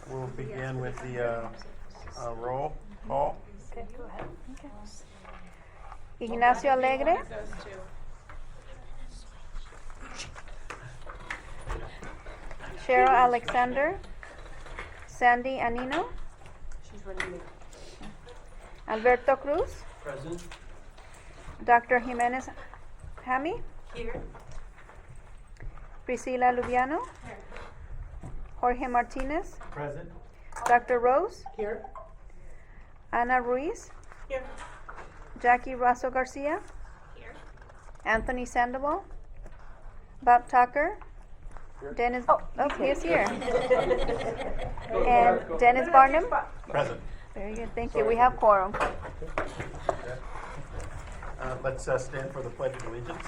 We'll begin with the roll call. Okay, go ahead. Okay. Ignacio Alegre. Cheryl Alexander. Sandy Anino. She's running. Alberto Cruz. Present. Dr. Jimenez Jami. Here. Priscila Lubiano. Jorge Martinez. Present. Dr. Rose. Here. Ana Ruiz. Here. Jackie Rasso Garcia. Here. Anthony Sandoval. Bob Tucker. Dennis. Oh, he's here. And Dennis Barnum. Present. Very good. Thank you. We have quorum. Let's stand for the Pledge of Allegiance.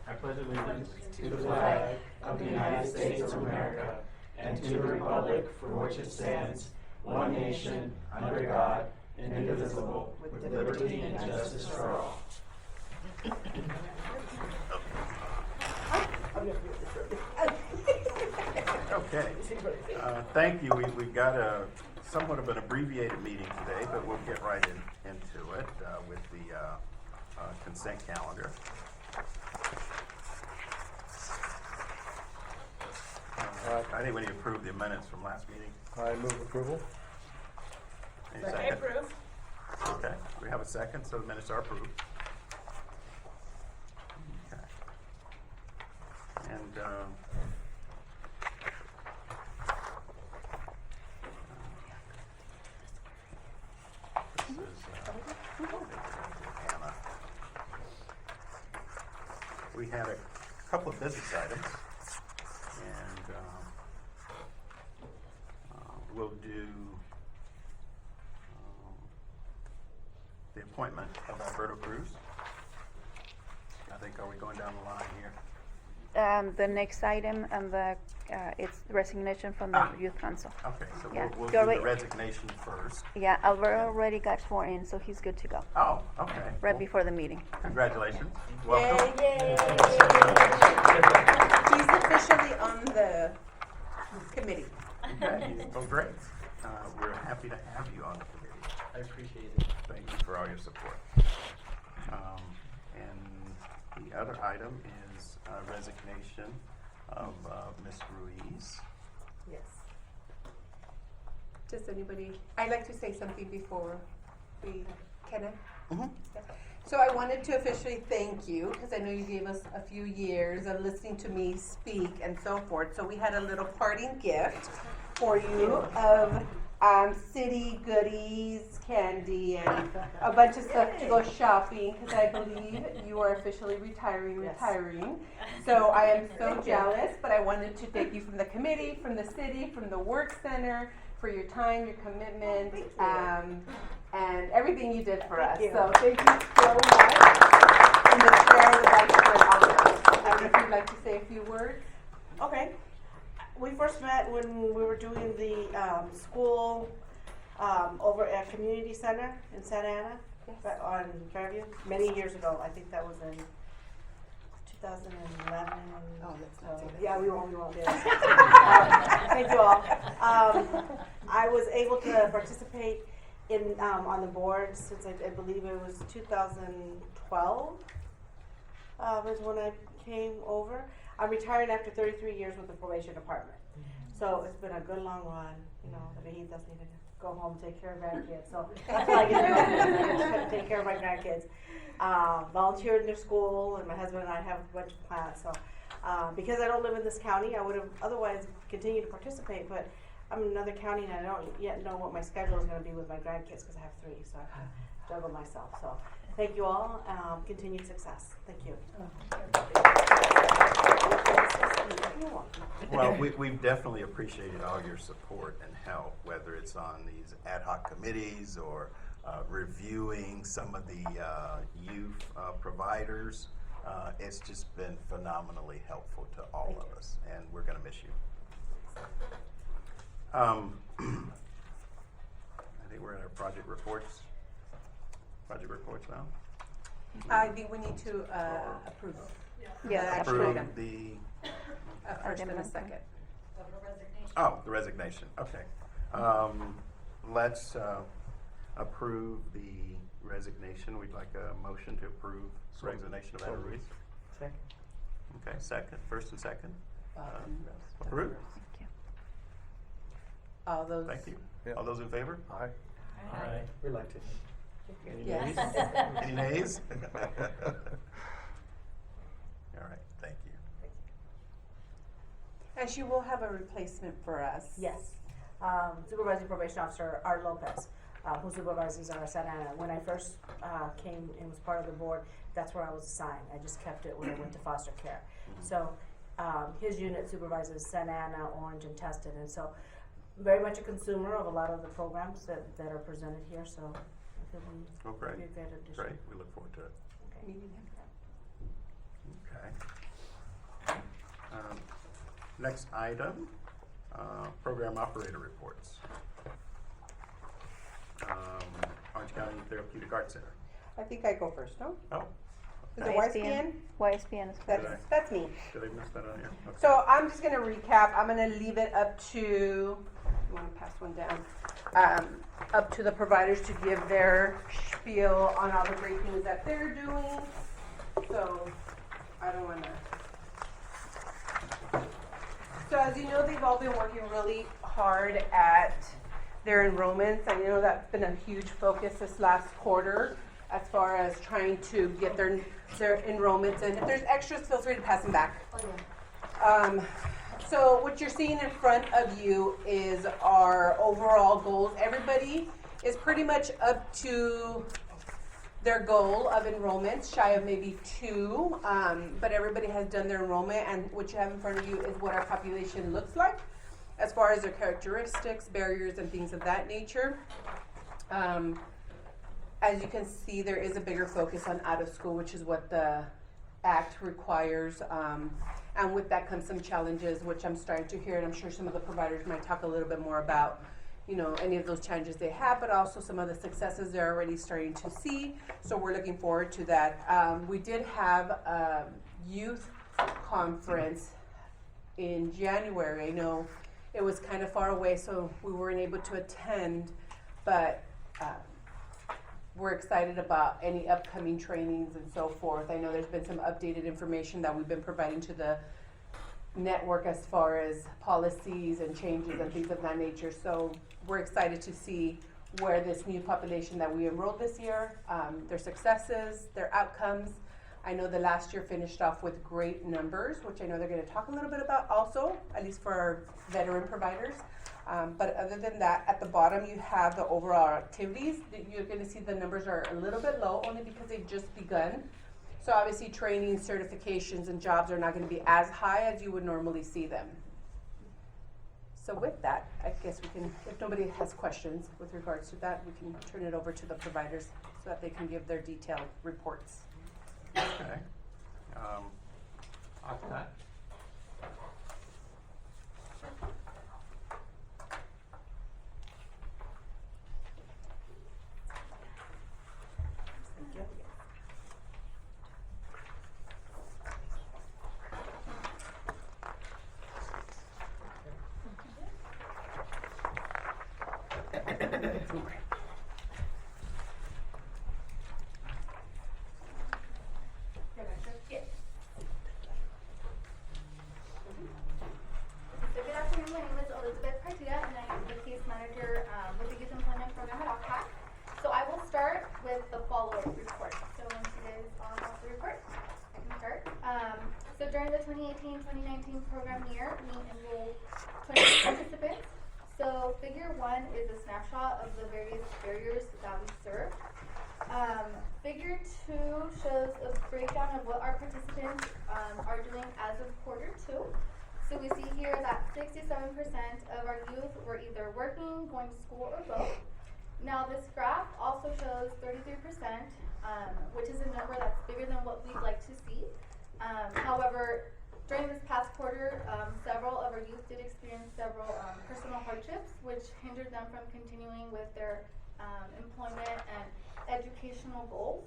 I pledge allegiance to the flag of the United States of America and to the republic for which it stands, one nation, under God, indivisible, with liberty and justice for all. Okay. Thank you. We've got a somewhat of an abbreviated meeting today, but we'll get right into it with the consent calendar. I think we need to approve the minutes from last meeting. I move approval. Any I second? approve. Okay, we have a second, so the minutes are approved. Okay. And this is Anna. We had a couple of business items, and we'll do the appointment of Alberto Cruz. I think, are we going down the line here? The next item and it's resignation from the youth council. Okay, so Yeah. we'll Go do the right- resignation first. Yeah, Alberto already got sworn in, so he's good to go. Oh, okay. Right Well, before the meeting. congratulations. Welcome. Yay. He's officially on the committee. Okay, well, great. We're happy to have you on the committee. I appreciate it. Thank you for all your support. And the other item is resignation of Ms. Ruiz. Yes. Does anybody, I'd like to say something before can I? Mm-hmm. So I wanted to officially thank you, because I know you gave us a few years of listening to me speak and so forth. So we had a little parting gift for you of city goodies, candy, and a bunch of stuff to go shopping, because I believe you are officially retiring. So I am so jealous, but I wanted to thank you from the committee, from the city, from the work center, for your time, your commitment, and everything you did for us. So thank you so much. And the chair, the vice chair, and all of us. I don't know if you'd like to say a few words. Okay. We first met when we were doing the school over at Community Center in Santa Ana on Fairview many years ago. I think that was in 2011. Oh, let's not say that. Yeah, we won't do it. Thank you all. I was able to participate in on the board since I believe it was 2012 was when I came over. I'm retiring after 33 years with the probation department. So it's been a good long run. You know, the Vejitas need to go home and take care of grandkids. So that's what I get to do, take care of my grandkids. Volunteered in their school, and my husband and I have a bunch of plans. So because I don't live in this county, I would have otherwise continued to participate, but I'm in another county and I don't yet know what my schedule is going to be with my grandkids because I have 3, so I have to juggle myself. So thank you all. Continued success. Thank you. Well, we've definitely appreciated all your support and help, whether it's on these ad hoc committees or reviewing some of the youth providers. It's just been phenomenally helpful to all of us, and we're going to miss you. I think we're in our project reports. Project reports now. I think we need to approve. Yeah, approve absolutely. the, A first and a Amendment. second. oh, the resignation, okay. Let's approve the resignation. We'd like a motion to approve resignation of Ada Ruiz. Second. Okay, second, first and second. Um, Approved. Thank you. All those. Thank you. All those in favor? Aye. Aye. Reluctant. Any Yes. nays? Any nays? All right, thank you. And she will have a replacement for us. Yes. Supervising Probation Officer Art Lopez, who supervises our Santa Ana. When I first came and was part of the board, that's where I was assigned. I just kept it when I went to foster care. So his unit supervises Santa Ana, Orange, and Tustin. And so very much a consumer of a lot of the programs that are presented here. So I think Oh, we great, be a good addition. great. We look forward to it. Okay. Meeting him. Okay. Next item, program operator reports. Orange County Therapeutic Arts Center. I think I go first, no? Oh, Is it YSPN? YSPN is That's, correct. that's me. did I miss that on here? Okay. So I'm just gonna recap. I'm gonna leave it up to, you wanna pass one down? Up to the providers to give their spiel on all the great things that they're doing. So I don't wanna. So as you know, they've all been working really hard at their enrollments. I know that's been a huge focus this last quarter as far as trying to get their enrollments in. If there's extras, feel free to pass them back. So what you're seeing in front of you is our overall goals. Everybody is pretty much up to their goal of enrollment, shy of maybe 2, but everybody has done their enrollment, and what you have in front of you is what our population looks like as far as their characteristics, barriers, and things of that nature. As you can see, there is a bigger focus on out of school, which is what the act requires, and with that comes some challenges, which I'm starting to hear, and I'm sure some of the providers might talk a little bit more about, you know, any of those challenges they have, but also some of the successes they're already starting to see. So we're looking forward to that. We did have a youth conference in January. I know it was kind of far away, so we weren't able to attend, but we're excited about any upcoming trainings and so forth. I know there's been some updated information that we've been providing to the network as far as policies and changes and things of that nature. So we're excited to see where this new population that we enrolled this year, their successes, their outcomes. I know the last year finished off with great numbers, which I know they're going to talk a little bit about also, at least for our veteran providers. But other than that, at the bottom you have the overall activities. You're going to see the numbers are a little bit low, only because they've just begun. So obviously training, certifications, and jobs are not going to be as high as you would normally see them. So with that, I guess we can, if nobody has questions with regards to that, we can turn it over to the providers so that they can give their detailed reports. Okay. After that. Thank you. So good afternoon, my name is Elizabeth Partida, and I am the case manager with the Youth Employment Program at OCAC. So I will start with the follow-up report. So once you guys all have the report, I can start. So during the 2018-2019 program year, we enrolled 20 participants. So figure 1 is a snapshot of the various barriers that we serve. Figure 2 shows a breakdown of what our participants are doing as of quarter 2. So we see here that 67% of our youth were either working, going to school, or both. Now this graph also shows 33%, which is a number that's bigger than what we'd like to see. However, during this past quarter, several of our youth did experience several personal hardships, which hindered them from continuing with their employment and educational goals.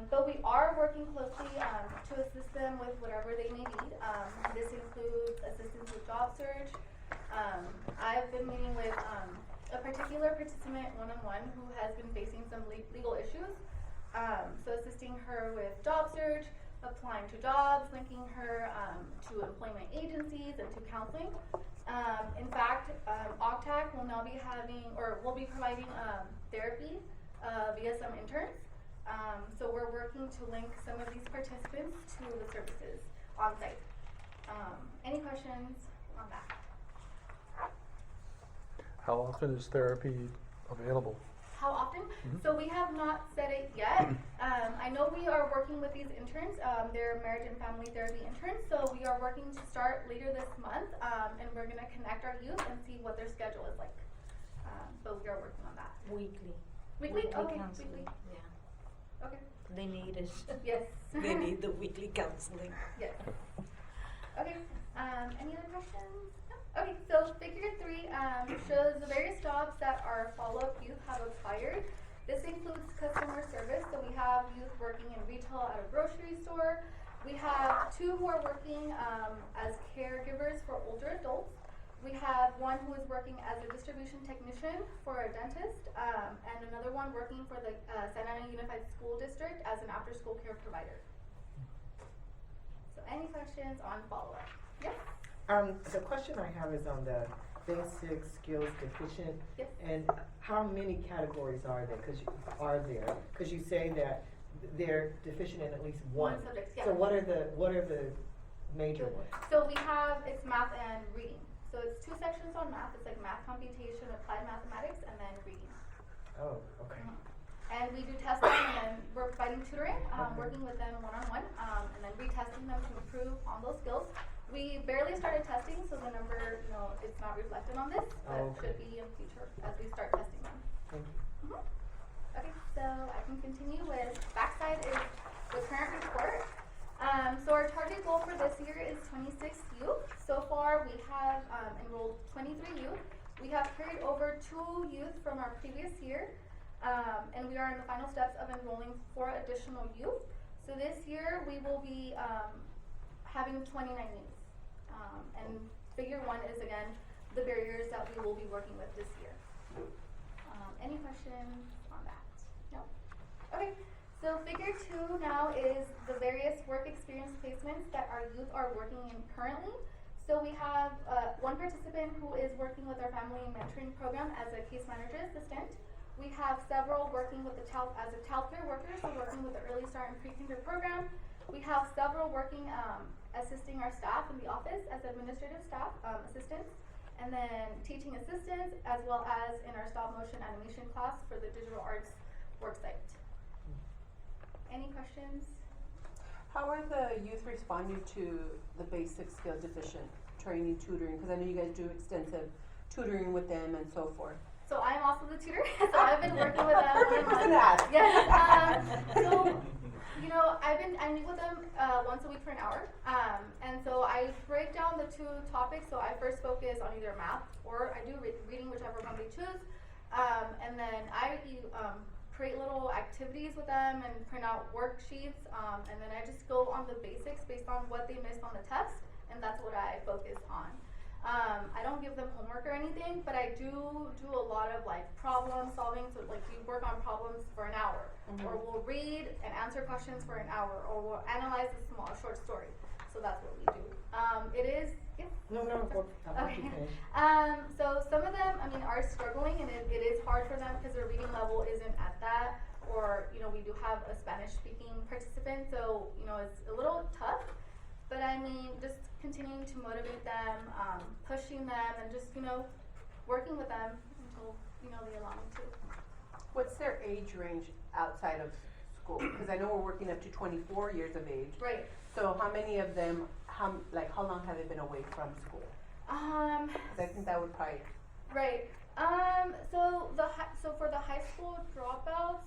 But we are working closely to assist them with whatever they may need. This includes assistance with job search. I've been meeting with a particular participant one-on-one who has been facing some legal issues. So assisting her with job search, applying to jobs, linking her to employment agencies and to counseling. In fact, OCTAC will now be having, or will be providing therapy via some interns. So we're working to link some of these participants to the services on site. Any questions on that? How often is therapy available? How often? So we have not said it yet. I know we are working with these interns. They're marriage and family therapy interns. So we are working to start later this month, and we're going to connect our youth and see what their schedule is like. But we are working on that. Weekly. Weekly? Okay, counseling. weekly. Yeah. Okay. They need it. Yes. They need the weekly counseling. Yes. Okay. Any other questions? No? Okay, so figure 3 shows the various jobs that our follow-up youth have acquired. This includes customer service, so we have youth working in retail at a grocery store. We have 2 who are working as caregivers for older adults. We have 1 who is working as a distribution technician for a dentist, and another one working for the Santa Ana Unified School District as an after-school care provider. So any questions on follow-up? Yes? The question I have is on the basic skills deficient. Yes. And how many categories are there? Because you say that they're deficient in at least one. One subject, yeah. So what are the major ones? So we have, it's math and reading. So it's 2 sections on math. It's like math computation, applied mathematics, and then reading. Oh, okay. And we do testing, and then we're providing tutoring, working with them one-on-one, and then retesting them to improve on those skills. We barely started testing, so the number, it's not reflected on this, but Oh, okay. should be in future as we start testing them. Thank you. Okay, so I can continue with, backside is the current report. So our target goal for this year is 26 youth. So far, we have enrolled 23 youth. We have carried over 2 youth from our previous year, and we are in the final steps of enrolling 4 additional youth. So this year, we will be having 29 youth. And figure 1 is, again, the barriers that we will be working with this year. Any questions on that? No? Okay. So figure 2 now is the various work experience placements that our youth are working in currently. So we have 1 participant who is working with our family mentoring program as a case manager assistant. We have several working with the as a childcare worker, so working with the Early Start and Pre-Kinder program. We have several working assisting our staff in the office as administrative staff assistants, and then teaching assistants, as well as in our stop motion animation class for the digital arts worksite. Any questions? How are the youth responding to the basic skill deficient training, tutoring? Because I know you guys do extensive tutoring with them and so forth. So I'm also the tutor, so I've been working with them. Perfect person to ask. Yes. So, I meet with them once a week for an hour. And so I break down the 2 topics. So I first focus on either math or I do reading, whichever one they choose. And then I create little activities with them and print out worksheets. And then I just go on the basics based on what they missed on the test. And that's what I focus on. I don't give them homework or anything, but I do a lot of problem solving. So we work on problems for an hour, or we'll read and answer questions for an hour, or we'll analyze a short story. So that's what we do. It is, yeah. No, I'll let Okay. you finish. So some of them, are struggling, and it is hard for them because their reading level isn't at that, or we do have a Spanish-speaking participant, so it's a little tough. But just continuing to motivate them, pushing them, and just working with them until they allow me to. What's their age range outside of school? Because I know we're working up to 24 years of age. Right. So how many of them, how long have they been away from school? 'Cause I think that would probably. Right. So for the high school dropouts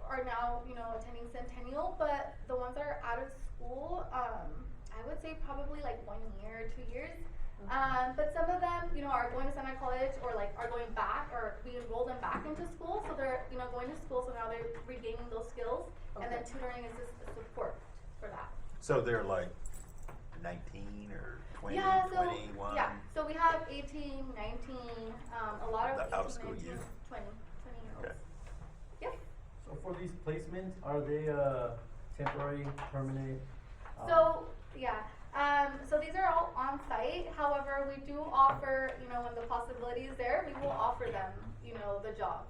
are now attending Centennial, but the ones that are out of school, I would say probably 1 year, 2 years. But some of them, are going to Santa College or are going back, or we enroll them back into school. So they're, going to school, so now they're regaining those skills And then tutoring is just the support for that. So they're like 19 or 20, Yeah, so 21? yeah, so we have 18, 19, a lot of The 18, out-of-school 19, youth. 20 year olds. Okay. Yep. So for these placements, are they temporary, permanent? So yeah, so these are all on site. However, we do offer, when the possibility is there, we will offer them, the job.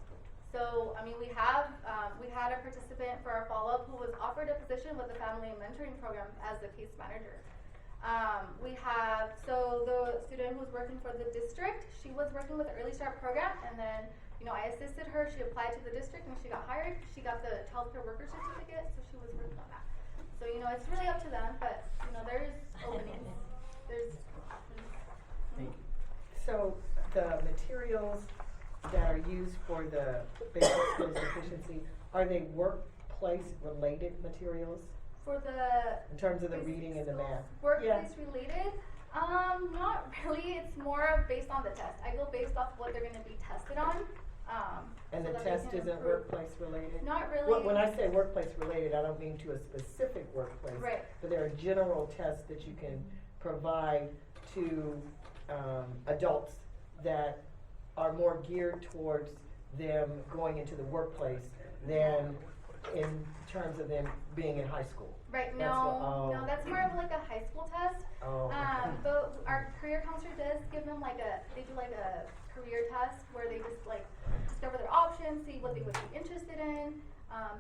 So I mean, we had a participant for our follow up who was offered a position with the family and mentoring program as the case manager. So the student who's working for the district, she was working with the Early Start program, and then I assisted her. She applied to the district and she got hired. She got the childcare worker certificate, so she was working on that. So it's really up to them, but there's openings. There's Thank you. So the materials that are used for the basic skills deficiency, are they workplace related materials for the in terms of the basic reading and the skills, math? workplace related. Not really. It's more based on the test. I go based off what they're going to be tested on. And so the that they test can isn't improve. workplace related? Not really. When I say workplace related, I don't mean to a specific workplace. Right. But there are general tests that you can provide to adults that are more geared towards them going into the workplace than in terms of them being in high school. Right. That's No, what- that's more of like a high school test. Oh, okay. But our career counselor does give them they do like a career test where they just discover their options, see what they would be interested in,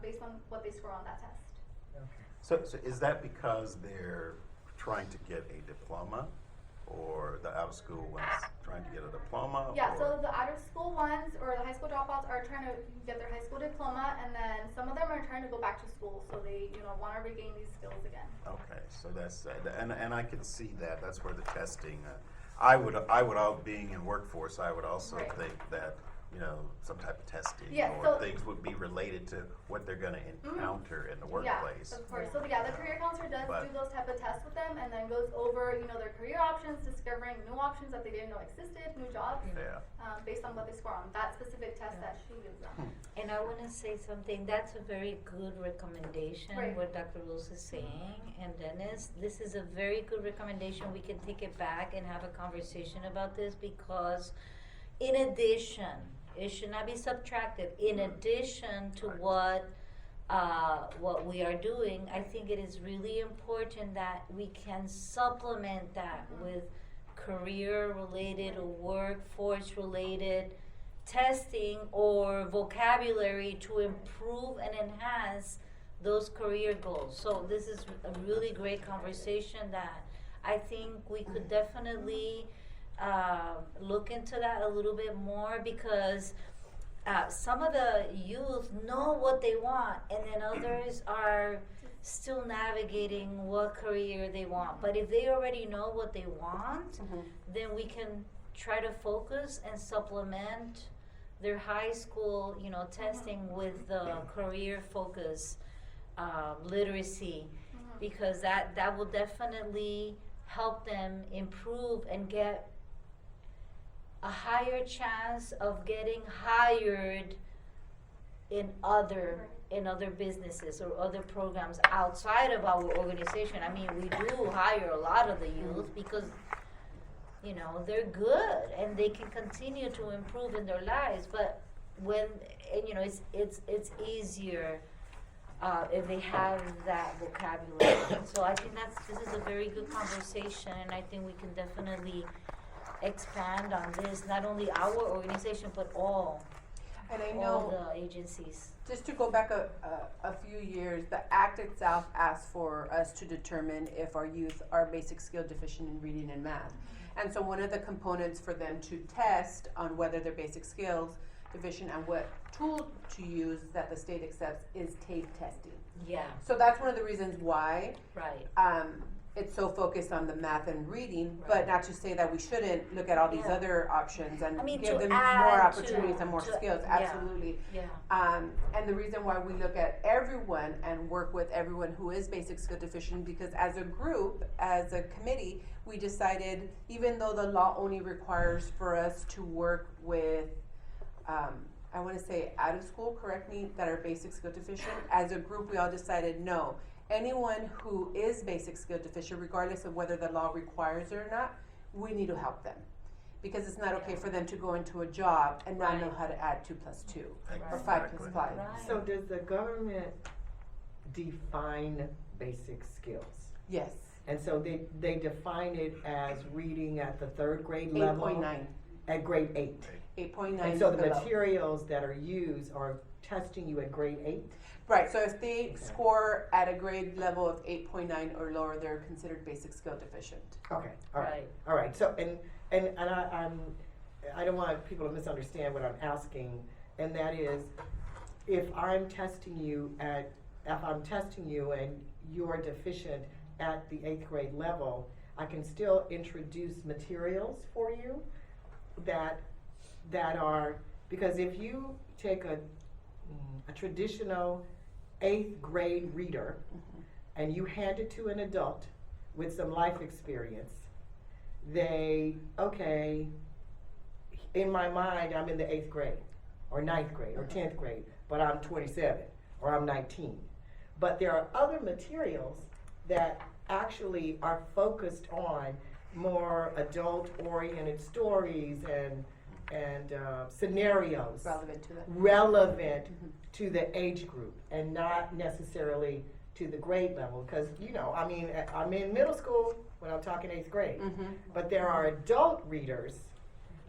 based on what they score on that test. So is that because they're trying to get a diploma, or the out-of-school ones trying to get a diploma? Yeah, or- so the out-of-school ones or the high school dropouts are trying to get their high school diploma, and then some of them are trying to go back to school, so they want to regain these skills again. Okay, so that's and I can see that. That's where the testing. I would all being in workforce. I would also Right. think that some type of testing Yeah, or so- things would be related to what they're going to encounter in the workplace. Yeah, of course. So the career counselor does But- do those type of tests with them, and then goes over their career options, discovering new options that they didn't know existed, new jobs, Yeah. based on what they score on that specific test that she gives them. And I want to say something, that's a very good recommendation, Right. what Dr. Rose is saying. And Dennis, this is a very good recommendation. We can take it back and have a conversation about this, because in addition, it should not be subtracted. In addition to Right. what we are doing, I think it is really important that we can supplement that with career-related or workforce-related testing or vocabulary to improve and enhance those career goals. So this is a really great conversation that I think we could definitely look into that a little bit more, because some of the youth know what they want, and then others are still navigating what career they want. But if they already know what they want, then we can try to focus and supplement their high school, testing with the career focus literacy, because that will definitely help them improve and get a higher chance of getting hired in other businesses or other programs outside of our organization. I mean, we do hire a lot of the youth because they're good and they can continue to improve in their lives. But when it's easier if they have that vocabulary. So I think this is a very good conversation, and I think we can definitely expand on this, not only our organization, but all And I all know, the agencies. just to go back a few years, the Act itself asks for us to determine if our youth are basic skill deficient in reading and math. And so one of the components for them to test on whether they're basic skills deficient and what tool to use that the state accepts is tape testing. Yeah, So that's one of the reasons why right. it's so focused on the math and reading, but not to say that we shouldn't look at all these Yeah. other options and I mean, give to them add more to- opportunities and more to- skills, yeah. absolutely. Yeah. And the reason why we look at everyone and work with everyone who is basic skill deficient, because as a group, as a committee, we decided, even though the law only requires for us to work with, I want to say out of school, correct me, that are basic skill deficient. As a group, we all decided no. Anyone who is basic skill deficient, regardless of whether the law requires it or not, we need to help them. Because it's not okay for them to go into a job and not know how to add 2 plus 2 or 5 plus 5. So does the government define basic skills? Yes. And so they define it as reading at the 3rd grade level? 8.9. At grade 8. 8.9. And so the below. materials that are used are testing you at grade 8? Right, so if they score at a grade level of 8.9 or lower, they're considered basic skill deficient. Okay, all right, Right. all right. So I don't want people to misunderstand what I'm asking, and that is, if I'm testing you and you're deficient at the 8th grade level, I can still introduce materials for you that are, because if you take a traditional 8th grade reader and you hand it to an adult with some life experience, in my mind, I'm in the 8th grade or 9th grade or 10th grade, but I'm 27 or I'm 19. But there are other materials that actually are focused on more adult-oriented stories and scenarios Relevant to that. relevant to the age group and not necessarily to the grade level. Because, I'm in middle school when I'm talking 8th grade. But there are adult readers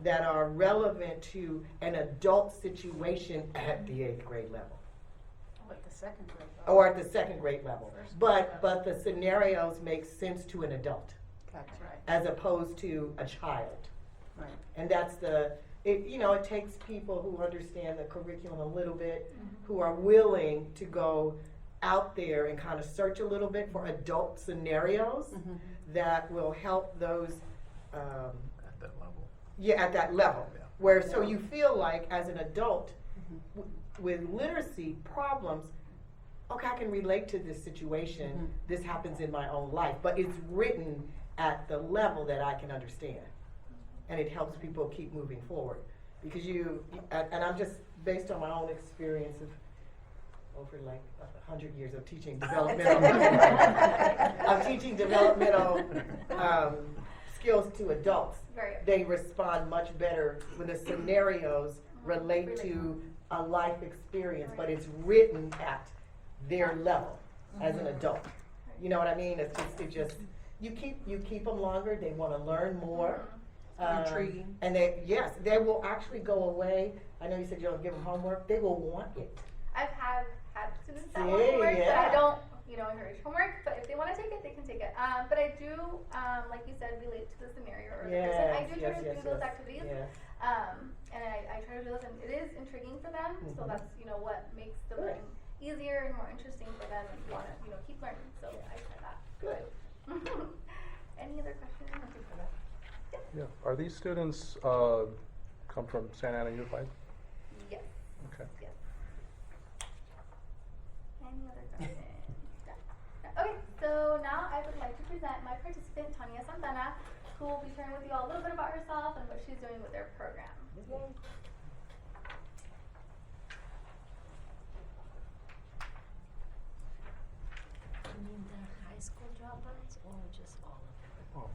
that are relevant to an adult situation at the 8th grade level. Like the 2nd grade. Or at the 2nd grade level. But the scenarios make sense to an adult Gotcha. as opposed to a child. Right. And that's it takes people who understand the curriculum a little bit, who are willing to go out there and kind of search a little bit for adult scenarios that will help those, At that level. at that level. Yeah. Where, so you feel like as an adult with literacy problems, okay, I can relate to this situation, this happens in my own life, but it's written at the level that I can understand. And it helps people keep moving forward. Because and I'm just based on my own experience of over like 100 years of teaching developmental, skills to adults. Very. They respond much better when the scenarios relate to a life experience, but it's written at their level as an adult. You know what I mean? It's just you keep them longer. They want to learn more. Intriguing. And they will actually go away. I know you said you don't give them homework. They will want it. I've had students that See, want homework, but yeah. I don't, encourage homework. But if they want to take it, they can take it. But I do, like you said, relate to the scenario or the person. I do try to do those activities. Yes. And I try to do those, and it is intriguing for them. So that's what makes the Good. learning easier and more interesting for them, and want to keep learning. So I try that. Good. Any other questions? Yeah. Are these students come from Santa Ana Unified? Yes. Okay. Yes. Any other questions? Yeah. Okay, so now I would like to present my participant, Tanya Santana, who will be sharing with you all a little bit about herself and what she's doing with their program. You mean the high school dropouts or just all of them? Oh.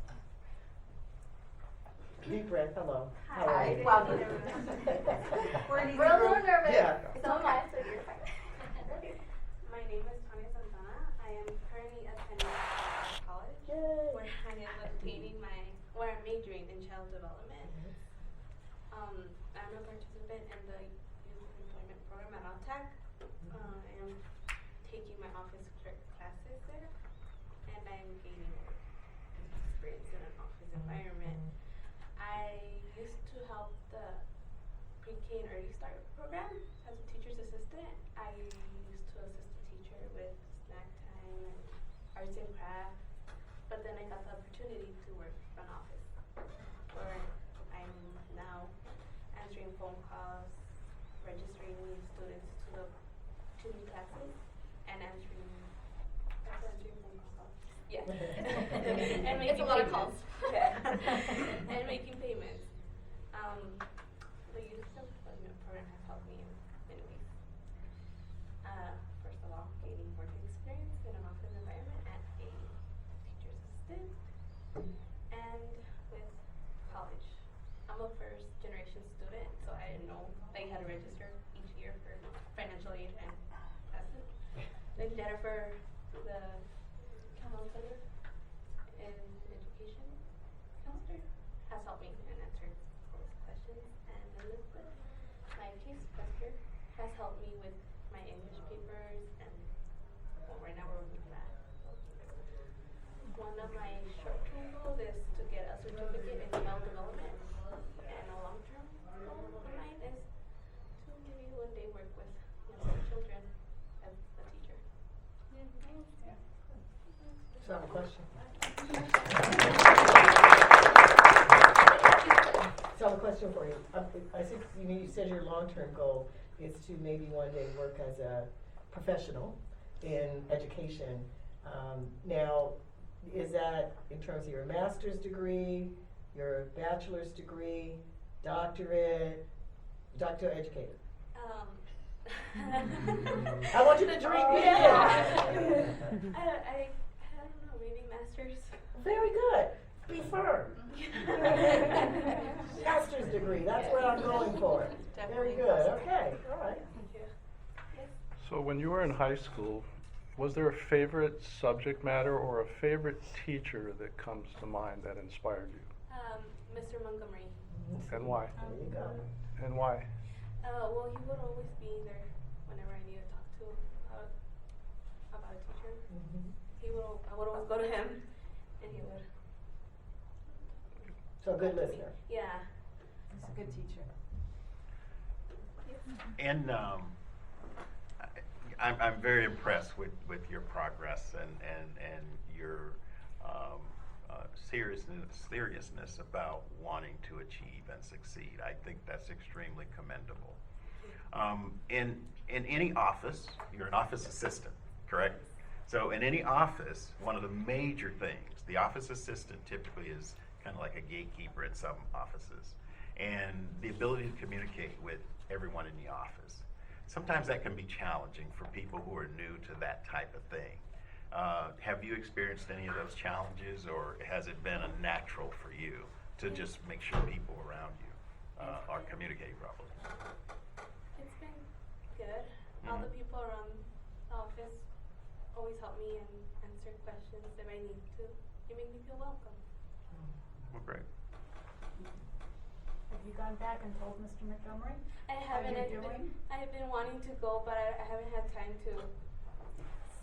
Deep breath. Hello. How are Hi. you? Welcome. We're a little nervous. Yeah. So am I, so you're fine. My name is Tanya Santana. I am currently attending college Yay. where I am where I'm majoring in child development. I'm a participant in the Youth Employment Program at Altech. I am taking my office clerk classes there, and I'm gaining more experience in an office environment. I used to help the pre-K and early start program as a teacher's assistant. I used to assist the teacher with snack time and arts and crafts, but then I got the opportunity to work front office, where I'm now answering phone calls, registering new students to new classes, and answering phone calls. Yeah. And It's a lot of calls. Yeah. And making payments. The Youth Employment Program has helped me in my short-term goal is to get a certificate in child development, and a long-term goal of mine is to maybe one day work with children as a teacher. So I have a question. So I have a question for you. I think you said your long-term goal is to maybe one day work as a professional in education. Now, is that in terms of your master's degree, your bachelor's degree, doctorate, doctoral educator? I want you to drink me in. I don't know, maybe masters. Very good. Be firm. Master's degree, that's what I'm going for. Very good, okay, all right. So when you were in high school, was there a favorite subject matter or a favorite teacher that comes to mind that inspired you? Mr. Montgomery. And why? There you go. And why? Well, he would always be there whenever I needed to talk to about a teacher. I would always go to him, and he would. So good listener. Yeah. He's a good teacher. And I'm very impressed with your progress and your seriousness about wanting to achieve and succeed. I think that's extremely commendable. In any office, you're an office assistant, correct? So in any office, one of the major things, the office assistant typically is kind of like a gatekeeper in some offices, and the ability to communicate with everyone in the office. Sometimes that can be challenging for people who are new to that type of thing. Have you experienced any of those challenges, or has it been a natural for you to just make sure people around you are communicating properly? It's been good. All the people around the office always help me and answer questions if I need to. They make me feel welcome. Well, great. Have you gone back and told Mr. Montgomery? I haven't. How you're doing? I've been wanting to go, but I haven't had time to.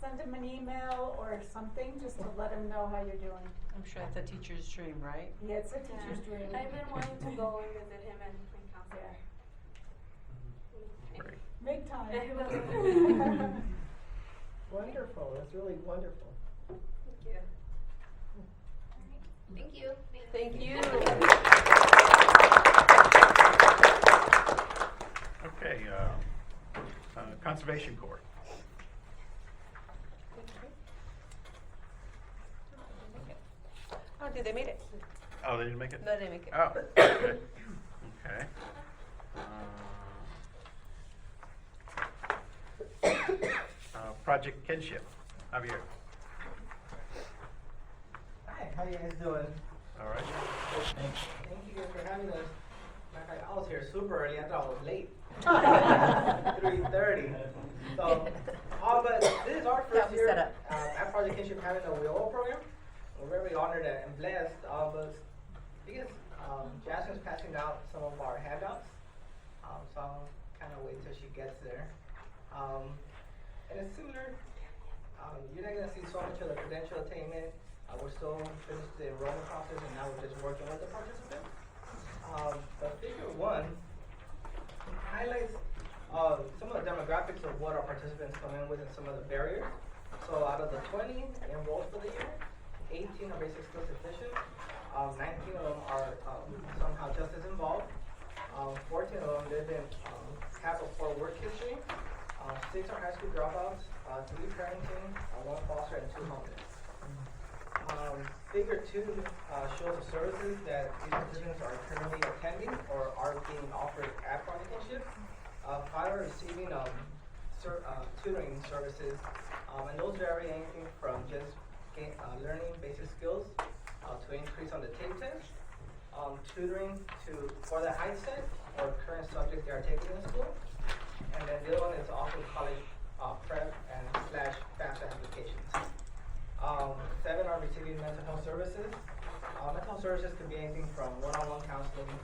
Send him an email or something just to let him know how you're doing. I'm sure that's a teacher's dream, right? Yeah, it's a teacher's dream. I've been wanting to go and visit him and counselor. Great. Make time. Wonderful, that's really wonderful. Thank you. Thank you. Okay, Conservation Corps. Oh, did they make it? Oh, they didn't make it? No, they didn't make it. Oh, okay. Okay. Project Kinship, Javier. Hi, how you guys doing? All right. Thank you guys for having us. Matter of fact, I was here super early. I thought I was late. 3:30. So, but this is our first year at Project Kinship having the WIOA program. We're very honored and blessed. But because Jasmine's passing out some of our handouts, so I'll kind of wait till she gets there. And it's similar. You're not going to see so much of the credential attainment. We're still finished the enrollment process, and now we're just working with the participants. But figure 1 highlights some of the demographics of what our participants come in with and some of the barriers. So out of the 20 enrolled for the year, 18 are basic skills deficient. 19 of them are somehow just as involved. 14 of them live in have a poor work history. 6 are high school dropouts. 3 parenting, 1 foster, and 2 homeless. Figure 2 shows the services that these participants are currently attending or are being offered at Project Kinship. 5 are receiving tutoring services, and those vary anything from just learning basic skills to increase on the TAPE test, tutoring for the high set or current subjects they are taking in school, and then the other one is also college prep and / FAFSA applications. 7 are receiving mental health services. Mental health services could be anything from one-on-one counseling,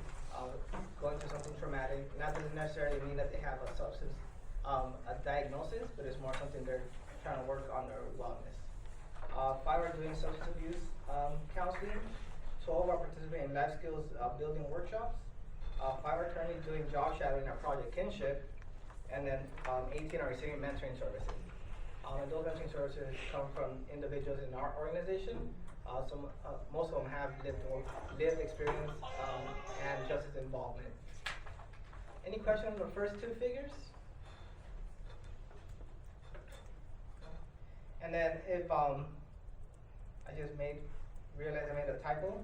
going through something traumatic. That doesn't necessarily mean that they have a substance, a diagnosis, but it's more something they're trying to work on their wellness. 5 are doing substance abuse counseling. 12 are participating in life skills building workshops. 5 are currently doing job shadowing at Project Kinship. And then 18 are receiving mentoring services. And those mentoring services come from individuals in our organization. Most of them have lived experience and justice involvement. Any questions on the first 2 figures? And then if I just realized I made a typo.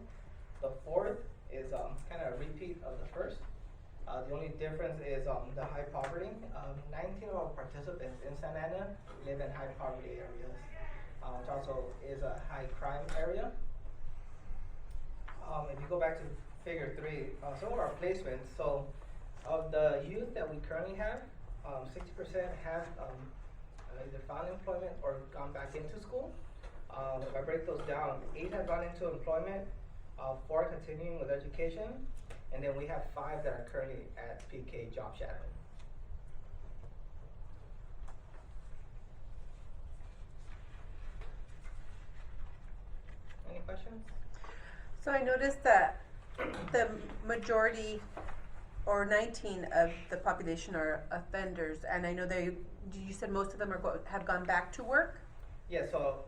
The 4th is kind of a repeat of the first. The only difference is the high poverty. 19 of our participants in Santa Ana live in high poverty areas, which also is a high crime area. If you go back to figure 3, some of our placements, so of the youth that we currently have, 60% have either found employment or gone back into school. If I break those down, 8 have gone into employment, 4 are continuing with education, and then we have 5 that are currently at PK job shadowing. Any questions? So I noticed that the majority, or 19 of the population are offenders, and I know you said most of them have gone back to work? Yeah, so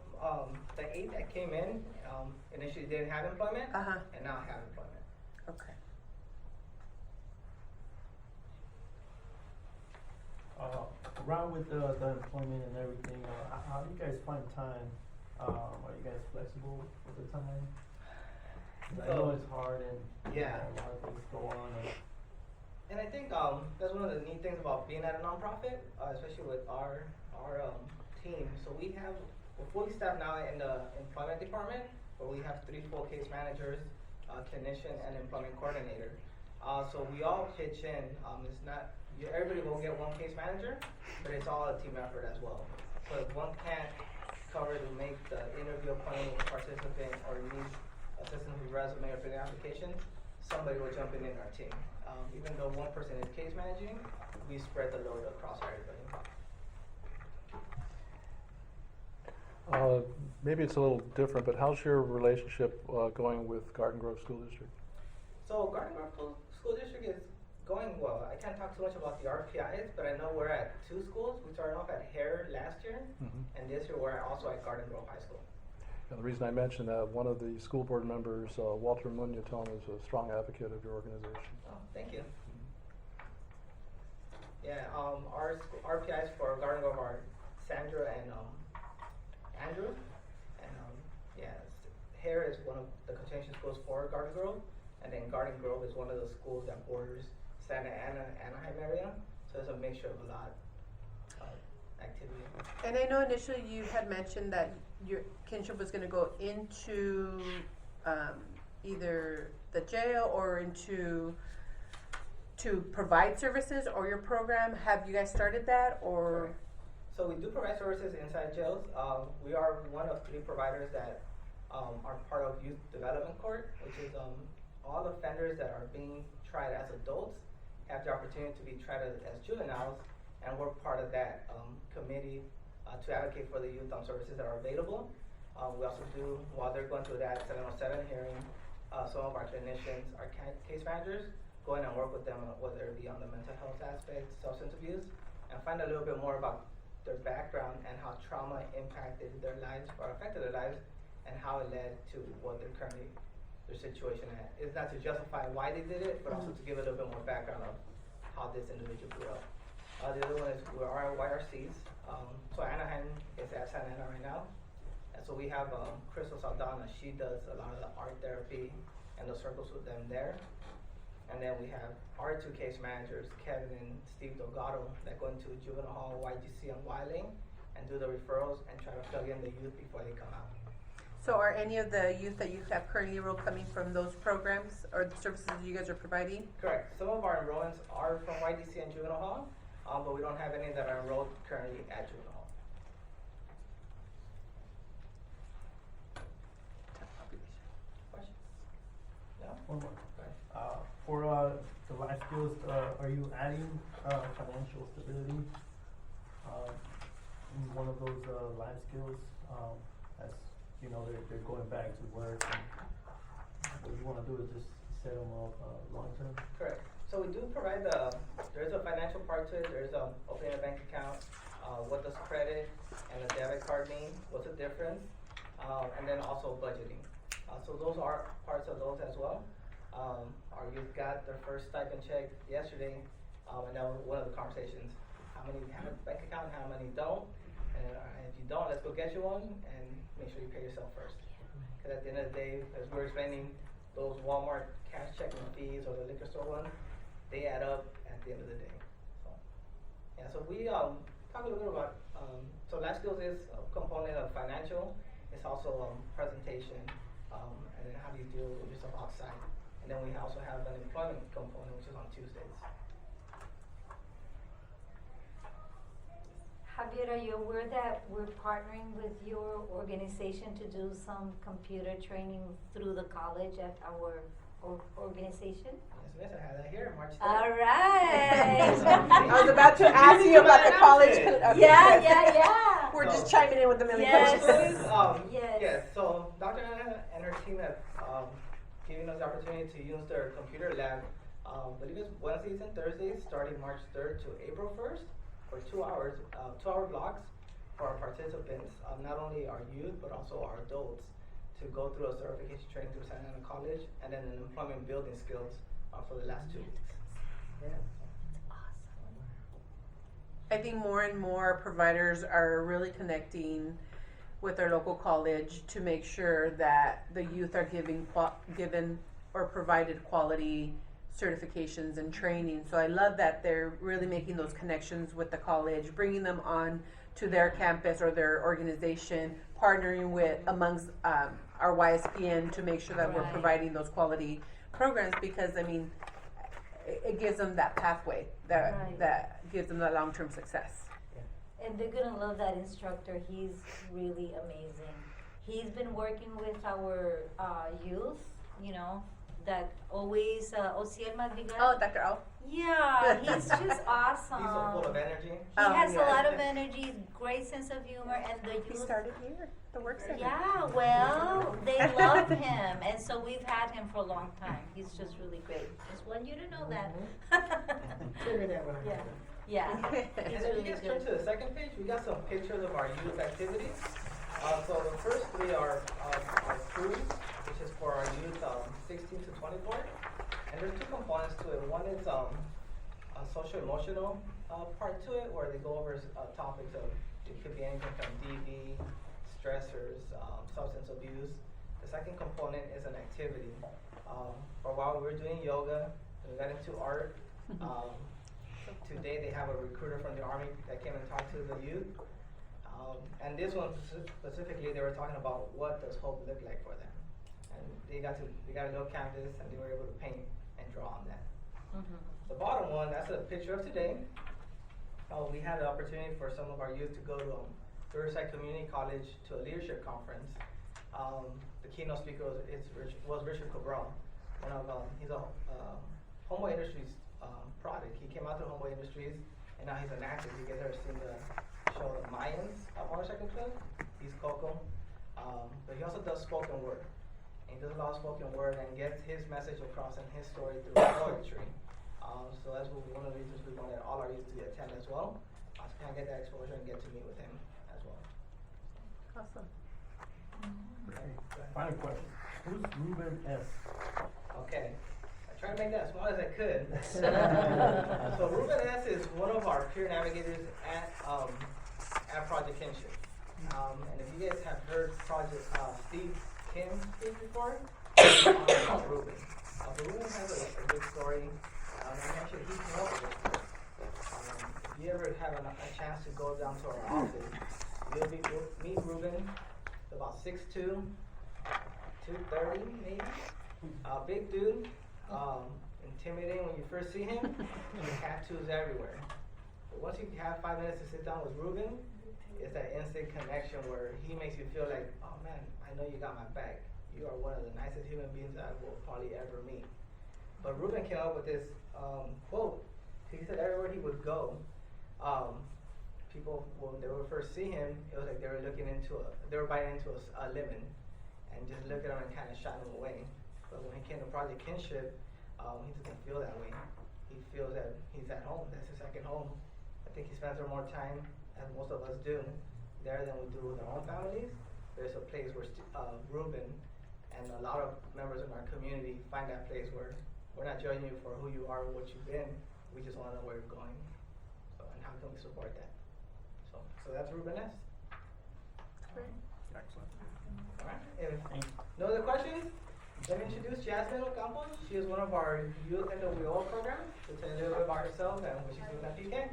the 8 that came in initially didn't have employment, and now have employment. Okay. Around with the employment and everything, how do you guys find time? Are you guys flexible with the time? 'Cause I know it's hard and Yeah. a lot of things go on. And I think that's one of the neat things about being at a nonprofit, especially with our team. So we're fully staffed now in the employment department, where we have 3 full case managers, clinician, and employment coordinator. So we all pitch in. It's not everybody will get 1 case manager, but it's all a team effort as well. So if one can't cover to make the interview appointment with a participant or needs assistance with resume or filling application, somebody will jump in our team. Even though 1 person is case managing, we spread the load across everybody. Maybe it's a little different, but how's your relationship going with Garden Grove School District? So Garden Grove School District is going well. I can't talk too much about the RPIs, but I know we're at 2 schools. We started off at Hare last year, and this year we're also at Garden Grove High School. And the reason I mentioned that, one of the school board members, Walter Munyatone, is a strong advocate of your organization. Oh, thank you. Yeah, our RPIs for Garden Grove are Sandra and Andrew, and Hare is one of the continuation schools for Garden Grove, and then Garden Grove is one of the schools that borders Santa Ana, Anaheim area, so it's a mixture of a lot of activity. And I know initially you had mentioned that your kinship was going to go into either the jail or to provide services or your program. Have you guys started that, or? So we do provide services inside jails. We are one of 3 providers that are part of Youth Development Court, which is all offenders that are being tried as adults have the opportunity to be tried as juveniles, and we're part of that committee to advocate for the youth services that are available. We also do, while they're going through that 707 hearing, some of our clinicians, our case managers, go in and work with them, whether it be on the mental health aspect, substance abuse, and find a little bit more about their background and how trauma impacted their lives or affected their lives, and how it led to what they're currently, their situation at. It's not to justify why they did it, but also to give a little bit more background of how this individual grew up. The other one is our YRCs. So Anaheim is at Santa Ana right now. And so we have Crystal Saldana. She does a lot of the art therapy and the circles with them there. And then we have our 2 case managers, Kevin and Steve Delgado, that go into juvenile hall, YGC, and Wyling, and do the referrals and try to plug in the youth before they come out. So are any of the youth that you have currently enrolled coming from those programs or the services you guys are providing? Correct. Some of our enrollments are from YDC and juvenile hall, but we don't have any that are enrolled currently at juvenile hall. Questions? No? One more. Okay. For the life skills, are you adding financial stability in one of those life skills as you know, they're going back to work, and what you wanna do is just set them up, long-term. Correct. So we do provide there's a financial part to it, there's opening a bank account, what does credit and a debit card mean, what's the difference, and then also budgeting. So those are parts of those as well. Our youth got their first stipend check yesterday, and that was one of the conversations. How many have a bank account, how many don't? And if you don't, let's go get you one and make sure you pay yourself first. Because at the end of the day, as we were explaining, those Walmart cash checking fees or the liquor store ones, they add up at the end of the day. So, yeah, so we talk a little bit about, so life skills is a component of financial. It's also presentation, and then how do you deal with yourself outside. And then we also have an employment component, which is on Tuesdays. Javier, are you aware that we're partnering with your organization to do some computer training through the college at our organization? Yes, I have that here, March 3rd. All right. I was about to ask you about the college. Okay. Yeah. We're just chiming in with the million Yes. questions. Yes, so Dr. Anna and her team have given us the opportunity to use their computer lab, I believe it's Wednesdays and Thursdays, starting March 3rd to April 1st, for 2 hours, 2-hour blocks for our participants, not only our youth, but also our adults, to go through a certification training through Santa Ana College, and then an employment building skills for the last 2 weeks. Yeah. I think more and more providers are really connecting with their local college to make sure that the youth are given or provided quality certifications and training. So I love that they're really making those connections with the college, bringing them on to their campus or their organization, partnering with amongst our YSPN to make sure that we're Right. providing those quality programs, because I mean, it gives them that pathway that Right. that gives them that long-term success. And they're gonna love that instructor. He's really amazing. He's been working with our youth, you know, that always Ociel Madrigal. Oh, Dr. O. Yeah, he's just He's awesome. so full of energy. He Oh, has yeah. a lot of energy, great sense of humor, and the He youth. started here, the work center. Yeah, well, they love him, and so we've had him for a long time. He's just really great. Just want you to know that. Figure that one out. Yeah. Yeah, And he's then you really guys turn good. to the second page, we got some pictures of our youth activities. So the first 3 are our cruise, which is for our youth 16 to 24. And there's 2 components to it. One is a social emotional part to it, where they go over topics of, it could be anything from DV, stressors, substance abuse. The second component is an activity. For a while we were doing yoga, and we got into art. Today they have a recruiter from the Army that came and talked to the youth. And this one specifically, they were talking about what does hope look like for them. And they got a little canvas, and they were able to paint and draw on that. Mhm. The bottom one, that's a picture of today. We had the opportunity for some of our youth to go to Riverside Community College to a leadership conference. The keynote speaker was Richard Cabral. He's a Homeboy Industries product. He came out to Homeboy Industries, and now he's an actor. You guys ever seen the show The Mayans Motorcycle Club? He's Coco. But he also does spoken word. And he does a lot of spoken word and gets his message across and his story through poetry. So that's one of the reasons we wanted all our youth to attend as well, to kind of get that exposure and get to meet with him as well. Awesome. Final question, who's Ruben S? Okay, I tried to make that as small as I could. So Ruben S is one of our peer navigators at Project Kinship. And if you guys have heard Steve Kim speak before, about Ruben. But Ruben has a good story. And actually, he came up with this. If you ever have a chance to go down to our office, you'll meet Ruben, about 6'2", 230 maybe. Big dude, intimidating when you first see him, and tattoos everywhere. But once you have 5 minutes to sit down with Ruben, it's that instant connection where he makes you feel like, oh man, I know you got my back. You are one of the nicest human beings I will probably ever meet. But Ruben came up with this quote. He said everywhere he would go, people, when they would first see him, it was like they were they were biting into a lemon, and just look at him and kind of shine him away. But when he came to Project Kinship, he doesn't feel that way. He feels that he's at home. That's his second home. I think he spends more time, as most of us do, there than we do with our own families. There's a place where Ruben and a lot of members in our community find that place where we're not judging you for who you are or what you've been. We just want to know where you're going. So, and how can we support that? So that's Ruben S. Excellent. All right. If no other questions, let me introduce Jasmine Ocampo. She is one of our youth in the WIO program. To tell you a little bit about herself and what she's doing at PK.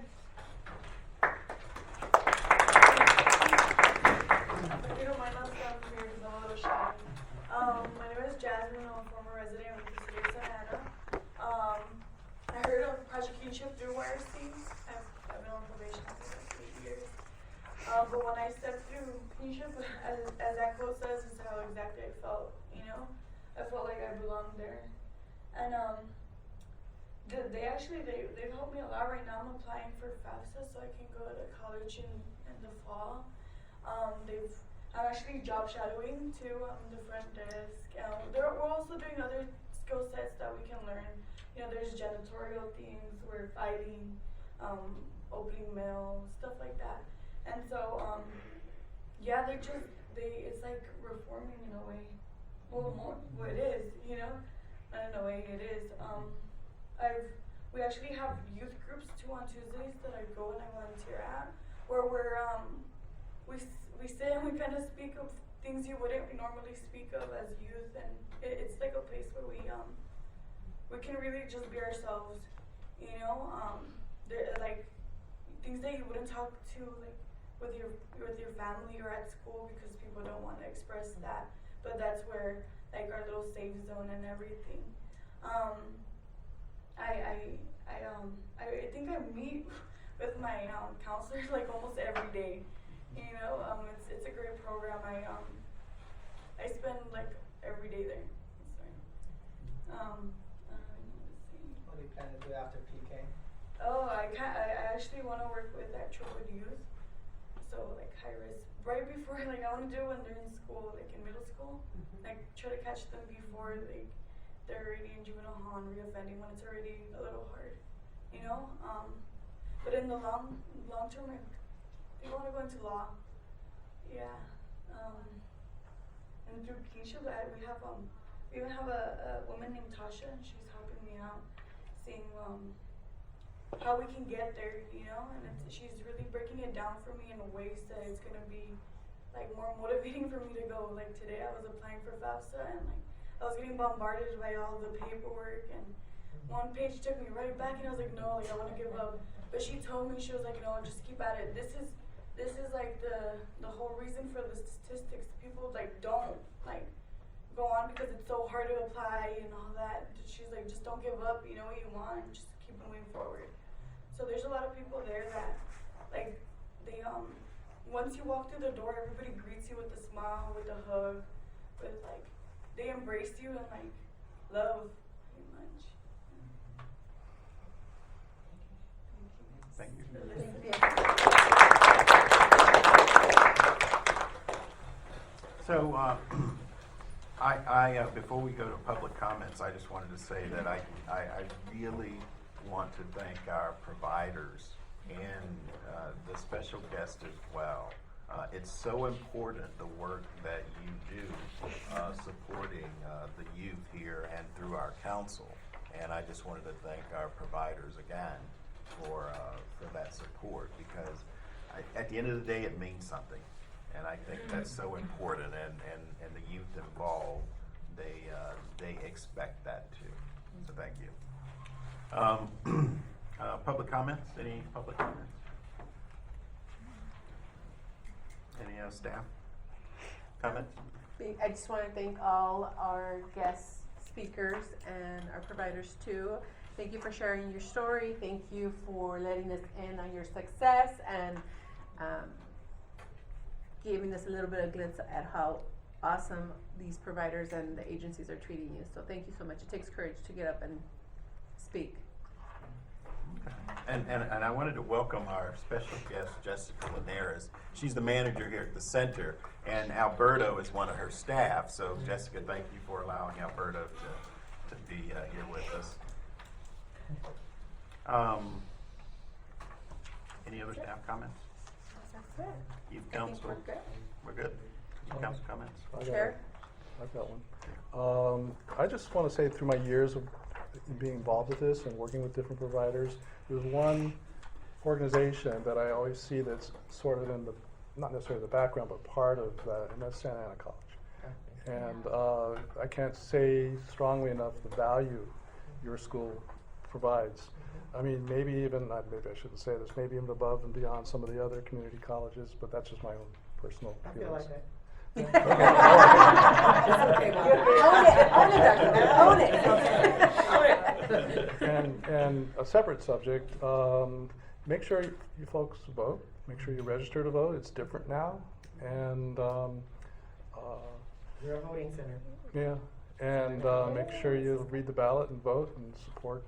If you don't mind, I'll stand up here because I'm a little shy. My name is Jasmine. I'm a former resident of the city of Santa Ana. I heard of Project Kinship through YRC. I've been on probation for like 8 years. But when I stepped through Kinship, as that quote says, is how exactly I felt, you know? I felt like I belonged there. And they've helped me a lot right now. I'm applying for FAFSA so I can go to college in the fall. I'm actually job shadowing too on the front desk. We're also doing other skill sets that we can learn. You know, there's janitorial things, we're fighting, opening mail, stuff like that. And so, yeah, it's like reforming in a way. Well, it is, you know, in a way it is. We actually have youth groups too on Tuesdays that I go and I volunteer at, where we sit and we kind of speak of things you wouldn't normally speak of as youth, and it's like a place where we can really just be ourselves, you know. Like things that you wouldn't talk to like with your family or at school because people don't want to express that, but that's where like our little safe zone and everything. I think I meet with my counselors like almost every day. You know, it's a great program. I spend like every day there. Let's see. What do you plan to do after PK? Oh, I actually want to work with actual youth. So like high risk. Right before, like I want to do when they're in school, like in middle school. Like try to catch them before they're already in juvenile hall and reoffending when it's already a little hard, you know. But in the long term, I want to go into law. Yeah. And through Kinship, we even have a woman named Tasha, and she's helping me out, seeing how we can get there, you know. And she's really breaking it down for me in ways that it's gonna be like more motivating for me to go. Like today, I was applying for FAFSA, and like I was getting bombarded by all the paperwork, and one page took me right back, and I was like, no, like I want to give up. But she told me, she was like, no, just keep at it. This is like the whole reason for the statistics. People like don't like go on because it's so hard to apply and all that. She's like, just don't give up. You know what you want, just keep moving forward. So there's a lot of people there that like they once you walk through the door, everybody greets you with a smile, with a hug, with like they embrace you and like love pretty much. Thank you. So, I before we go to public comments, I just wanted to say that I really want to thank our providers and the special guest as well. It's so important, the work that you do supporting the youth here and through our council. And I just wanted to thank our providers again for that support, because at the end of the day, it means something. And I think that's so important, and the youth involved, they expect that too. So thank you. Public comments? Any public comments? Any staff comments? I just want to thank all our guest speakers and our providers too. Thank you for sharing your story. Thank you for letting us in on your success and giving us a little bit of glimpse at how awesome these providers and the agencies are treating you. So thank you so much. It takes courage to get up and speak. And I wanted to welcome our special guest, Jessica Linares. She's the manager here at the center, and Alberto is one of her staff. So, Jessica, thank you for allowing Alberto to be here with us. Any other staff comments? Youth council? We're good. Youth council comments? Chair? I've got one. I just want to say through my years of being involved with this and working with different providers, there's one organization that I always see that's sort of in the, not necessarily the background, but part of that, and that's Santa Ana College. And I can't say strongly enough the value your school provides. I mean, maybe even, maybe I shouldn't say this, maybe even above and beyond some of the other community colleges, but that's just my own personal I feel feelings. like that. Own it, And a separate subject, make sure you folks vote, make sure you register to vote, it's different now, and You're a voting center. yeah, and make sure you read the ballot and vote and support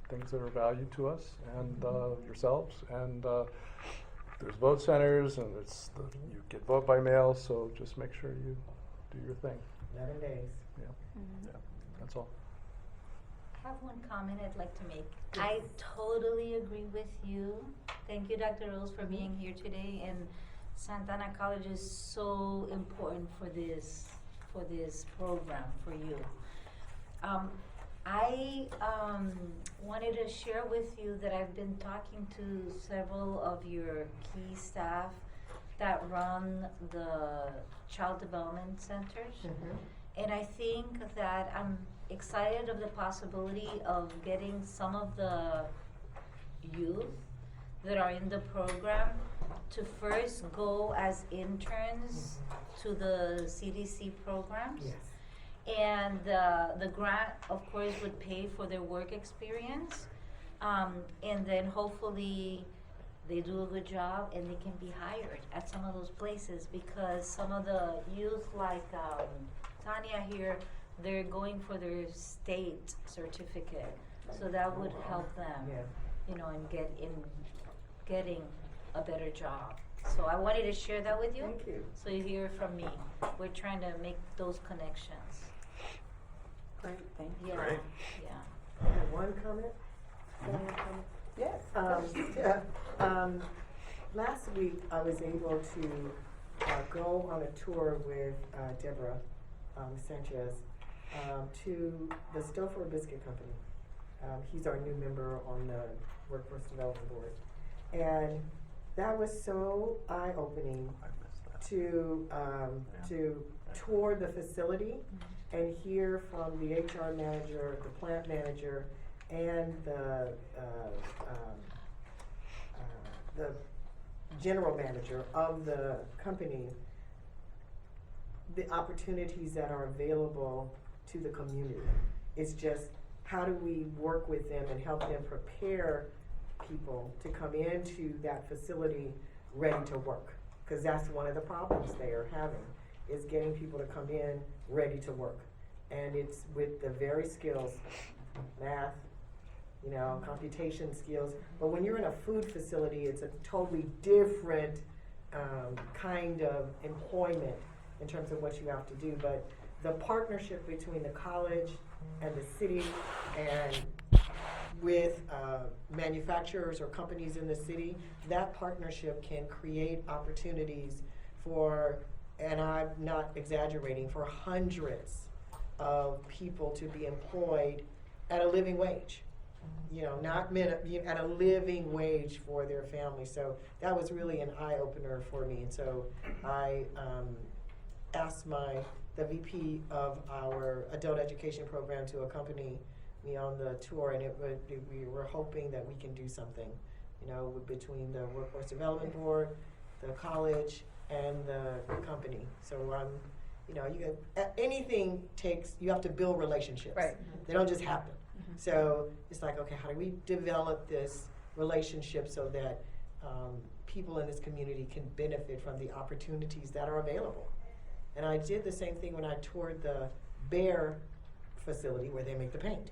things that are valued to us and yourselves. And there's vote centers, and you get vote by mail, so just make sure you do your thing. 11 days. Yeah, that's all. I have one comment I'd like to make. I totally agree with you. Thank you, Dr. Rose, for being here today. And Santa Ana College is so important for this program for you. I wanted to share with you that I've been talking to several of your key staff that run the child development centers. And I think that I'm excited of the possibility of getting some of the youth that are in the program to first go as interns to the CDC programs. Yes. And the grant, of course, would pay for their work experience. And then hopefully they do a good job and they can be hired at some of those places, because some of the youth, like Tanya here, they're going for their state certificate. So that would help them, Yeah. you know, in getting a better job. So I wanted to share that with you. Thank you. So you hear from me. We're trying to make those connections. Great, thank you. Yeah, Great. yeah. I have one comment. Can I have a comment? Yes. Last week, I was able to go on a tour with Deborah Sanchez to the Stouffer Biscuit Company. He's our new member on the Workforce Development Board. And that was so eye-opening to tour the facility and hear from the HR manager, the plant manager, and the general manager of the company, the opportunities that are available to the community. It's just, how do we work with them and help them prepare people to come into that facility ready to work? Because that's one of the problems they are having, is getting people to come in ready to work. And it's with the very skills, math, you know, computation skills. But when you're in a food facility, it's a totally different kind of employment in terms of what you have to do. But the partnership between the college and the city and with manufacturers or companies in the city, that partnership can create opportunities for, and I'm not exaggerating, for hundreds of people to be employed at a living wage. You know, not at a living wage for their family. So that was really an eye-opener for me. And so I asked the VP of our adult education program to accompany me on the tour, and we were hoping that we can do something, you know, between the Workforce Development Board, the college, and the company. So you know, anything takes, you have to build relationships. Right. They don't just happen. So it's like, okay, how do we develop this relationship so that people in this community can benefit from the opportunities that are available? And I did the same thing when I toured the Bear facility where they make the paint.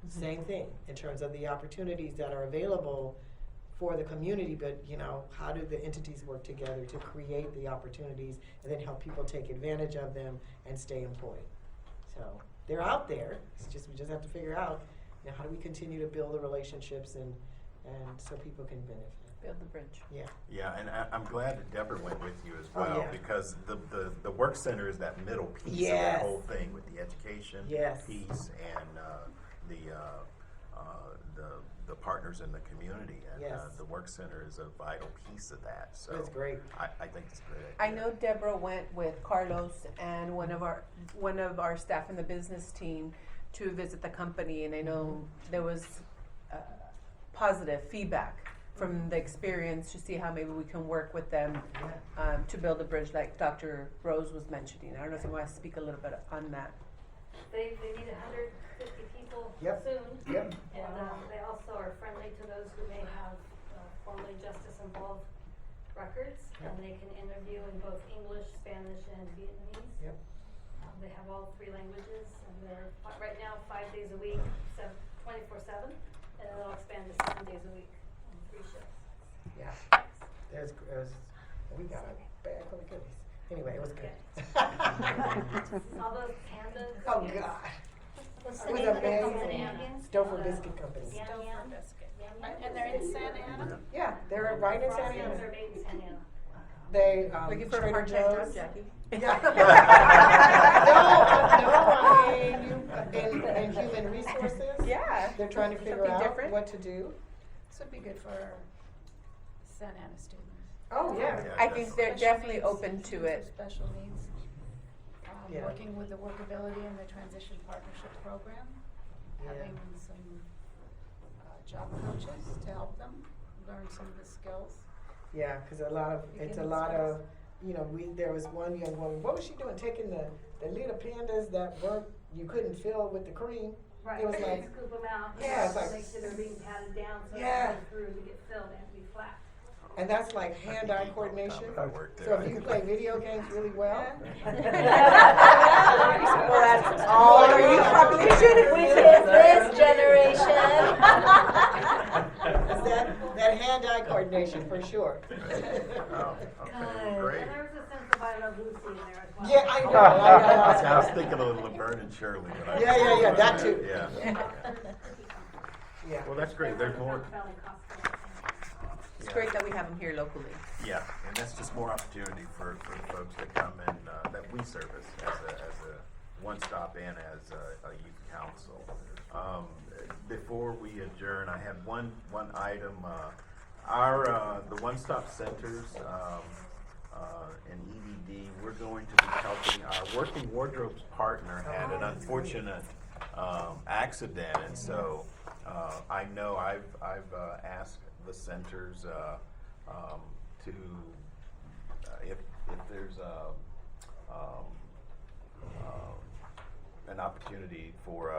Same thing, in terms of the opportunities that are available for the community, but how do the entities work together to create the opportunities and then help people take advantage of them and stay employed? So they're out there. We just have to figure out, how do we continue to build the relationships and so people can benefit. Build the bridge. Yeah. Yeah, and I'm glad that Deborah went with you as Oh, well, yeah. because the work center is that middle piece of Yes. that whole thing with the education Yes. piece and the partners in the community, and Yes. the work center is a vital piece of that. So That's great. I think it's a great I idea. know Deborah went with Carlos and one of our staff in the business team to visit the company, and I know there was positive feedback from the experience to see how maybe we can work with them to build a bridge like Dr. Rose was mentioning. I don't know if you want to speak a little bit on that. They need 150 people Yep. soon. Yep. And they also are friendly to those who may have formerly justice involved records. Yep. And they can interview in both English, Spanish, and Vietnamese. Yep. They have all 3 languages, and they're right now 5 days a week, 24/7, and then they'll expand to 7 days a week, 3 shifts. Yeah. We got a bag full of goodies. Anyway, it was good. All those pandas. Oh, God. What's It the was name of the amazing. company? Stouffer Biscuit Company. Yam Yam. And they're in Santa Ana? Yeah, they're right in Santa Frostings are Ana. made in Santa Ana. They, Looking for a Trader part-time Joe's. job, Jackie? In human resources. Yeah. They're trying to figure Something out different. what to do. This would be good for Santa Ana students. Oh, yeah. Yeah. I think they're Special definitely needs, open to students it. with special needs. Yeah. Working with the Workability and the Transition Partnership Program, Yeah. having some job coaches to help them learn some of the skills. Yeah, because it's a lot of, there was one young woman, what was she doing? Taking the little pandas that you couldn't fill with the cream. Right, It was they like, scoop them out, Yeah, it's like- make sure they're being patted down, so Yeah. they go through to get filled, they have to be flat. and that's like hand-eye coordination. I worked there. So if you play video games really well. Well, that's all our youth population. Which is this generation. It's that hand-eye coordination for sure. Oh, okay, And great. there's a sense of I Love Lucy in there as well. Yeah, I know. I was thinking of Laverne and Shirley. When I was Yeah, that too. Yeah. Yeah. Well, that's great. There's more. Valley Costco. It's great that we have them here locally. Yeah, and that's just more opportunity for folks that come in, that we service as a one-stop and as a youth council. Before we adjourn, I had one item. The one-stop centers in EDD, we're going to be helping our Working Wardrobes partner had an unfortunate accident, and so I know I've asked the centers to if there's an opportunity for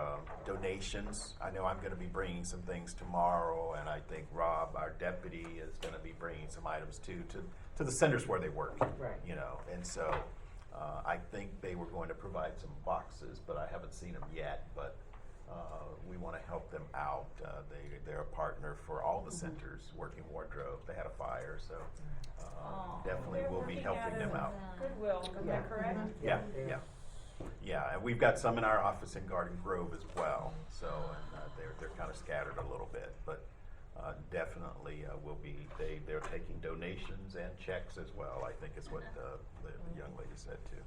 donations. I know I'm going to be bringing some things tomorrow, and I think Rob, our deputy, is going to be bringing some items too to the centers where they work. Right. And so I think they were going to provide some boxes, but I haven't seen them yet. But we want to help them out. They're a partner for all the centers, Working Wardrobe. They had a fire, so definitely we'll be helping them out. Goodwill, am I correct? Yeah, yeah. Yeah, and we've got some in our office in Garden Grove as well, so they're kind of scattered a little bit, but definitely they're taking donations and checks as well, I think is what the young lady said too.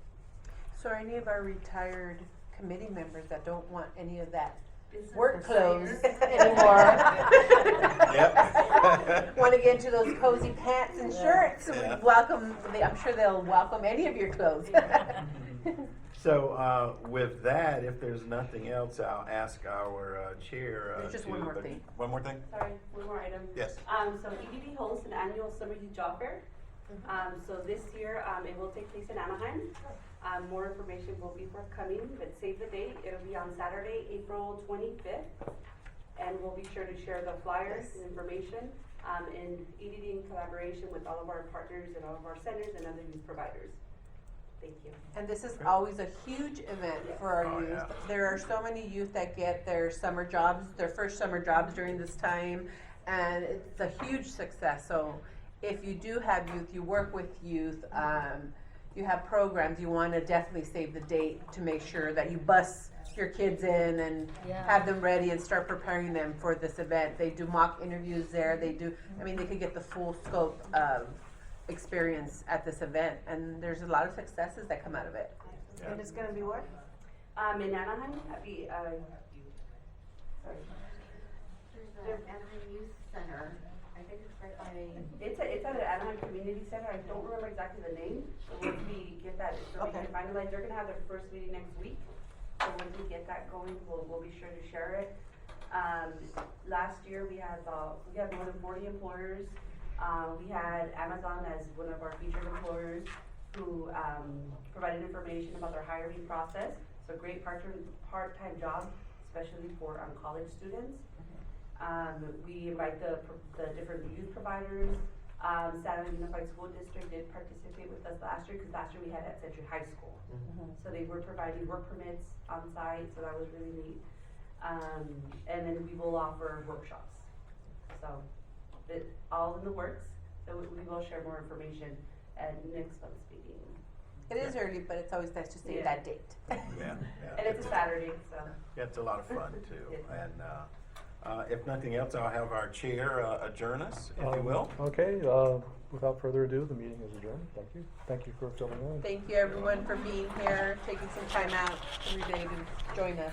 So are any of our retired committee members that don't want any of that Business work clothes insiders. anymore Yep. want to get into those cozy pants and shirts? Yeah. I'm sure they'll welcome any of your clothes. So with that, if there's nothing else, I'll ask our chair. There's just one more thing. One more thing? Sorry, one more item. Yes. So EDD hosts an annual Summer Youth Job Fair. So this year, it will take place in Anaheim. More information will be forthcoming, but save the date. It'll be on Saturday, April 25th. And we'll be sure to share the flyers and information in EDD in collaboration with all of our partners and all of our centers and other youth providers. Thank you. And this is always a huge event for our Oh, youth. yeah. There are so many youth that get their summer jobs, their first summer jobs during this time, and it's a huge success. So if you do have youth, you work with youth, you have programs, you want to definitely save the date to make sure that you bus your kids in and Yeah. have them ready and start preparing them for this event. They do mock interviews there. They could get the full scope of experience at this event, and there's a lot of successes that come out of it. Yeah. And it's gonna be what? In Anaheim, at the, sorry. There's the Anaheim Youth Center. I think it's right by. It's at an Anaheim Community Center. I don't remember exactly the name, but once we get that, so we can finalize, they're gonna have their first meeting next week. So once we get that going, we'll be sure to share it. Last year we had more than 40 employers. We had Amazon as one of our featured employers who provided information about their hiring process. So great part-time job, especially for college students. We invite the different youth providers. San Diego Unified School District did participate with us last year because last year we had at Century High School. So they were providing work permits on site, so that was really neat. And then we will offer workshops. So it's all in the works. So we will share more information at next month's meeting. It is early, but it's always nice to save that date. Yeah. And it's a Saturday, so. Yeah, it's a lot of fun too. And if nothing else, I'll have our chair adjourn us, if you will. Okay, without further ado, the meeting is adjourned. Thank you. Thank you for filling in. Thank you everyone for being here, taking some time out every day to join us.